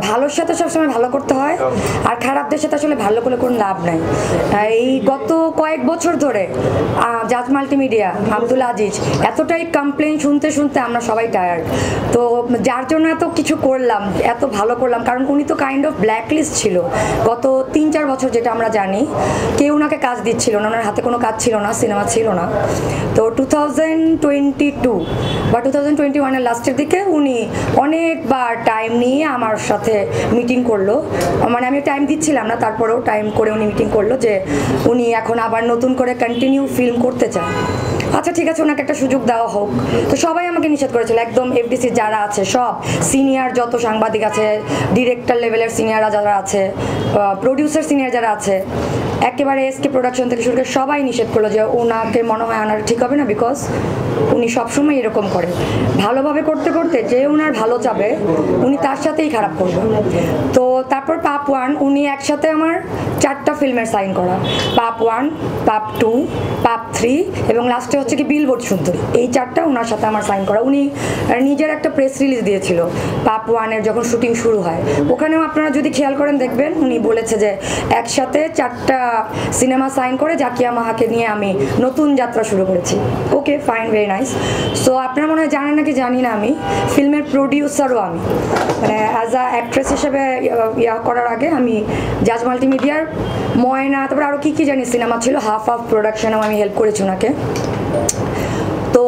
ভালোর সাথে সবসময় ভালো করতে হয়, আর খারাপদের সাথে আসলে ভালো করে কোনো লাভ নাই। এই গত কয়েক বছর ধরে জাজ মাল্টিমিডিয়া, আব্দুল আজিজ এতটাই কমপ্লেন শুনতে শুনতে আমরা সবাই টায়ার্ড। তো যার জন্য এত কিছু করলাম, এত ভালো করলাম, কারণ উনি তো কাইন্ড অফ ব্ল্যাকলিস্ট ছিল গত 3-4 বছর, যেটা আমরা জানি। কেউ ওনাকে কাজ দিচ্ছিল না, ওনার হাতে কোনো কাজ ছিল না, সিনেমা ছিল না। তো 2022 বা 2021-এর লাস্টের দিকে উনি অনেকবার টাইম নিয়ে আমার সাথে মিটিং করলো, মানে আমি টাইম দিচ্ছিলাম না, তারপরেও টাইম করে উনি মিটিং করলো যে উনি এখন আবার নতুন করে কন্টিনিউ ফিল্ম করতে চান। আচ্ছা ঠিক আছে, ওনাকে একটা সুযোগ দেওয়া হোক। তো সবাই আমাকে নিষেধ করেছিল, একদম এফডিসি যারা আছে সব সিনিয়র যত সাংবাদিক আছে, ডিরেক্টর লেভেলের সিনিয়ররা যারা আছে, প্রডিউসার সিনিয়র যারা আছে, একেবারে এসকে প্রোডাকশন থেকে শুরু করে সবাই নিষেধ করলো যে ওনাকে মনে হয় আনার ঠিক হবে না, বিকজ উনি সবসময় এরকম করে, ভালোভাবে করতে করতে যে ওনার ভালো চাবে উনি তার সাথেই খারাপ করবে। তো তারপর পাপ 1 উনি একসাথে আমার 4টা ফিল্মের সাইন করা, পাপ 1, পাপ 2, পাপ 3 এবং লাস্টে হচ্ছে কি বিলবোর্ড সুন্দরী, এই 4টা ওনার সাথে আমার সাইন করা। উনি নিজের একটা প্রেস রিলিজ দিয়েছিল পাপ 1-এর যখন শুটিং শুরু হয়, ওখানেও আপনারা যদি খেয়াল করেন দেখবেন উনি বলেছে যে একসাথে 4টা সিনেমা সাইন করে জাকিয়া মাহাকে নিয়ে আমি নতুন যাত্রা শুরু করেছি। Okay fine, very nice. So আপনারা মনে হয় জানেন নাকি জানি না, আমি ফিল্মের প্রডিউসারও, আমি মানে অ্যাজ আ অ্যাক্ট্রেস হিসেবে ইয়া করার আগে আমি জাজ মাল্টিমিডিয়ার ময়না, তারপরে আরও কী কী জানি সিনেমা ছিল, হাফ প্রোডাকশনেও আমি হেল্প করেছি ওনাকে। তো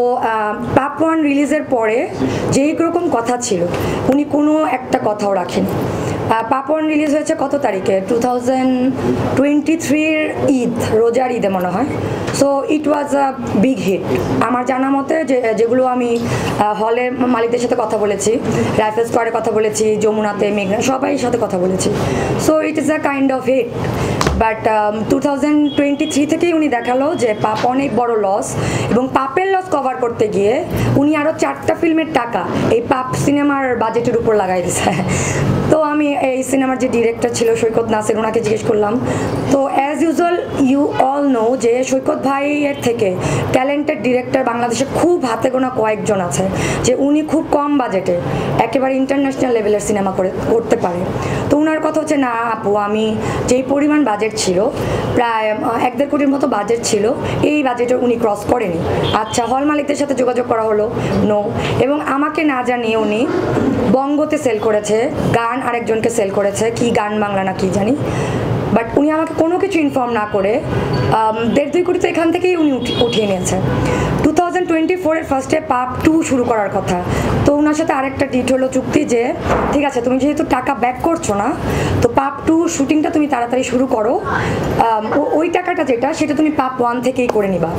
পাপ 1 রিলিজের পরে যেই রকম কথা ছিল উনি কোনো একটা কথাও রাখেন। পাপ 1 রিলিজ হয়েছে কত তারিখে, 2023-র ঈদ, রোজার ঈদে মনে হয়। So it was a big hit আমার জানা মতে, যেগুলো আমি হলের মালিকদের সাথে কথা বলেছি, রাইফেল স্কোয়ারে কথা বলেছি, যমুনাতে, মেঘনা, সবাই সাথে কথা বলেছি। So it is a kind of heat. But 2023 থেকেই উনি দেখালো যে পাপ অনেক বড় লস, এবং পাপের লস কভার করতে গিয়ে উনি আরও 4টা ফিল্মের টাকা এই পাপ সিনেমার বাজেটের উপর লাগাই দিছে। তো আমি এই সিনেমার যে ডিরেক্টর ছিল সৈকত নাসির, ওনাকে জিজ্ঞেস করলাম। তো as usual you all know যে সৈকত ভাইয়ের থেকে ট্যালেন্টেড ডিরেক্টর বাংলাদেশে খুব হাতে গোনা কয়েকজন আছে, যে উনি খুব কম বাজেটে একেবারে ইন্টারন্যাশনাল লেভেলের সিনেমা করতে পারে। তো ওনার কথা হচ্ছে, না আপু, আমি যেই পরিমাণ বাজেট ছিল, প্রায় 1-1.5 কোটির মতো বাজেট ছিল, এই বাজেটে উনি ক্রস করেনি। আচ্ছা, হল মালিকদের সাথে যোগাযোগ করা হলো, নো। এবং আমাকে না জানিয়ে উনি বঙ্গতে সেল করেছে গান, আরেকজনকে সেল করেছে কি গান বাংলা না কি জানি, বাট উনি আমাকে কোনো কিছু ইনফর্ম না করে 1.5-2 কোটি তো এখান থেকেই উনি উঠিয়ে নিয়েছে। 2024-এর ফার্স্টে পাপ 2 শুরু করার কথা। তো ওনার সাথে আরেকটা ডিট হলো চুক্তি যে ঠিক আছে, তুমি যেহেতু টাকা ব্যাক করছো না, তো পাপ 2 শুটিংটা তুমি তাড়াতাড়ি শুরু করো, ওই টাকাটা যেটা সেটা তুমি পাপ 1 থেকেই করে নিবা,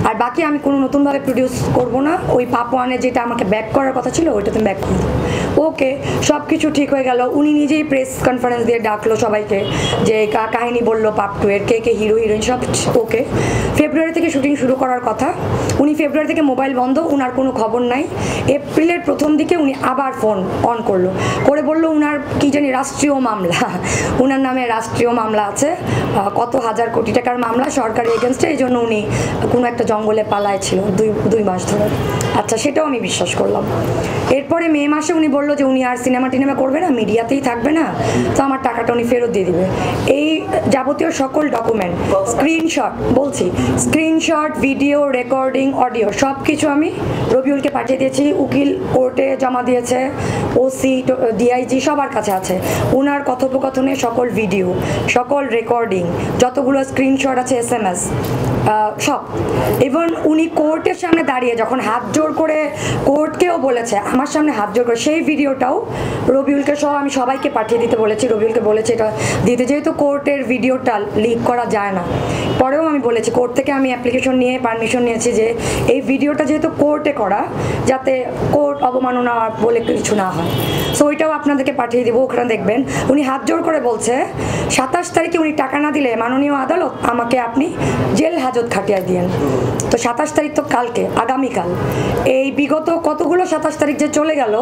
আর বাকি আমি কোনো নতুনভাবে প্রডিউস করবো না, ওই পাপ 1-এ যেটা আমাকে ব্যাক করার কথা ছিল ওইটা তুমি ব্যাক করো। ওকে, সব কিছু ঠিক হয়ে গেল। উনি নিজেই প্রেস কনফারেন্স দিয়ে ডাকলো সবাইকে, যে কাহিনী বললো পাপ 2-এর, কে হিরো হিরোইন সব। ওকে, ফেব্রুয়ারি থেকে শুটিং শুরু করার কথা। উনি ফেব্রুয়ারি থেকে মোবাইল বন্ধ, উনার কোনো খবর নাই। এপ্রিলের প্রথম দিকে উনি আবার ফোন অন করলো, করে বললো উনার কি জানি রাষ্ট্রীয় মামলা, উনার নামে রাষ্ট্রীয় মামলা আছে, কত হাজার কোটি টাকার মামলা সরকারের এগেনস্টে, এই জন্য উনি কোনো একটা জঙ্গলে পালায় ছিল 2 মাস ধরে। আচ্ছা, সেটাও আমি বিশ্বাস করলাম। এরপরে মে মাসে উনি বললো যে উনি আর সিনেমা টিনেমা করবে না, মিডিয়াতেই থাকবে না, তো আমার টাকাটা উনি ফেরত দিয়ে দিবে। এই যাবতীয় সকল document, screenshot, video recording, audio সব কিছু আমি রবিউলকে পাঠিয়ে দিয়েছি। উকিল কোর্টে জমা দিয়েছে, ওসি, ডিআইজি সবার কাছে আছে। ওনার কথোপকথনের সকল ভিডিও, সকল রেকর্ডিং, যতগুলো স্ক্রিনশট আছে, SMS সব। ইভেন উনি কোর্টের সামনে দাঁড়িয়ে যখন হাত জোর করে কোর্টকেও বলেছে আমার সামনে হাত জোর করে, সেই ভিডিওটাও রবিউলকে সহ আমি সবাইকে পাঠিয়ে দিতে বলেছি। রবিউলকে বলেছি এটা দিতে, যেহেতু কোর্টের ভিডিওটা লিক করা যায় না। পরেও আমি বলেছি, কোর্ট থেকে আমি অ্যাপ্লিকেশন নিয়ে পারমিশন নিয়েছি যে এই ভিডিওটা যেহেতু কোর্টে করা, যাতে কোর্ট অবমাননা বলে কিছু না হয়। সো ওইটাও আপনাদেরকে পাঠিয়ে দেবো, ওখানে দেখবেন। উনি হাত জোর করে বলছে 27 তারিখে উনি টাকা না দিলে মাননীয় আদালত আমাকে আপনি জেল হাজত খাটিয়ে দিয়েন। তো 27 তারিখ তো কালকে, আগামীকাল। এই বিগত কতগুলো 27 তারিখ যে চলে গেল,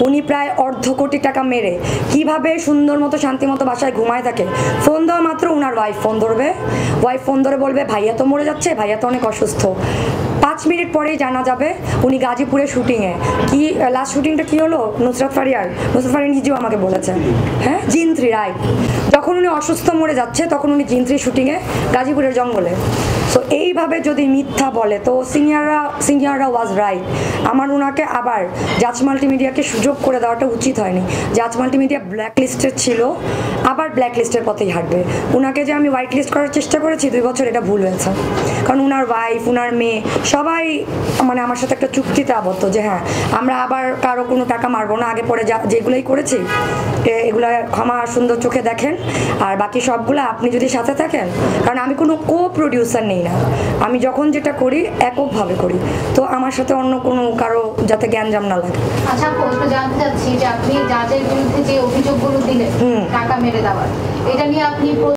উনি প্রায় 1.5 কোটি টাকা মেরে কিভাবে সুন্দর মতো শান্তি মতো বাসায় ঘুমায় থাকে। ফোন দেওয়া মাত্র উনার ওয়াইফ ফোন ধরবে, ওয়াইফ ফোন ধরে বলবে ভাইয়া তো মরে যাচ্ছে, ভাইয়া তো অনেক অসুস্থ। মিনিট পরেই জানা যাবে উনি গাজীপুরে শুটিংয়ে। কি লাস্ট শুটিংটা কি হলো? নুসরাত ফারিয়ার নিজেও আমাকে বলেছে, হ্যাঁ জিন 3 রাইট, যখন উনি অসুস্থ মরে যাচ্ছে তখন উনি জিন 3 শুটিংয়ে গাজীপুরের জঙ্গলে। সো এইভাবে যদি মিথ্যা বলে তো সিনিয়ররা ওয়াজ রাইট। আমার ওনাকে আবার জাজ মাল্টিমিডিয়াকে সুযোগ করে দেওয়াটা উচিত হয়নি। জাজ মাল্টিমিডিয়া ব্ল্যাক লিস্টেড ছিল, আবার ব্ল্যাক লিস্টের পথেই হাঁটবে। ওনাকে যে আমি হোয়াইট লিস্ট করার চেষ্টা করেছি 2 বছর, এটা ভুল হয়েছে। কারণ ওনার ওয়াইফ, ওনার মেয়ে সবাই মানে আমার সাথে একটা চুক্তিতে আবদ্ধ যে হ্যাঁ আমরা আবার কারো কোনো টাকা মারবো না, আগে পরে যেগুলোই করেছি এগুলো ক্ষমা সুন্দর চোখে দেখেন, আর বাকি সবগুলো আপনি যদি সাথে থাকেন। কারণ আমি কোনো প্রডিউসার নেই না, আমি যখন যেটা করি এককভাবে করি, তো আমার সাথে অন্য কোনো কারো যাতে জ্ঞানজাম না লাগে। আচ্ছা, প্রশ্ন জানতে চাচ্ছি যে আপনি জাজের বিরুদ্ধে যে অভিযোগগুলো দিলেন টাকা মেরে দেওয়ার, এটা নিয়ে আপনি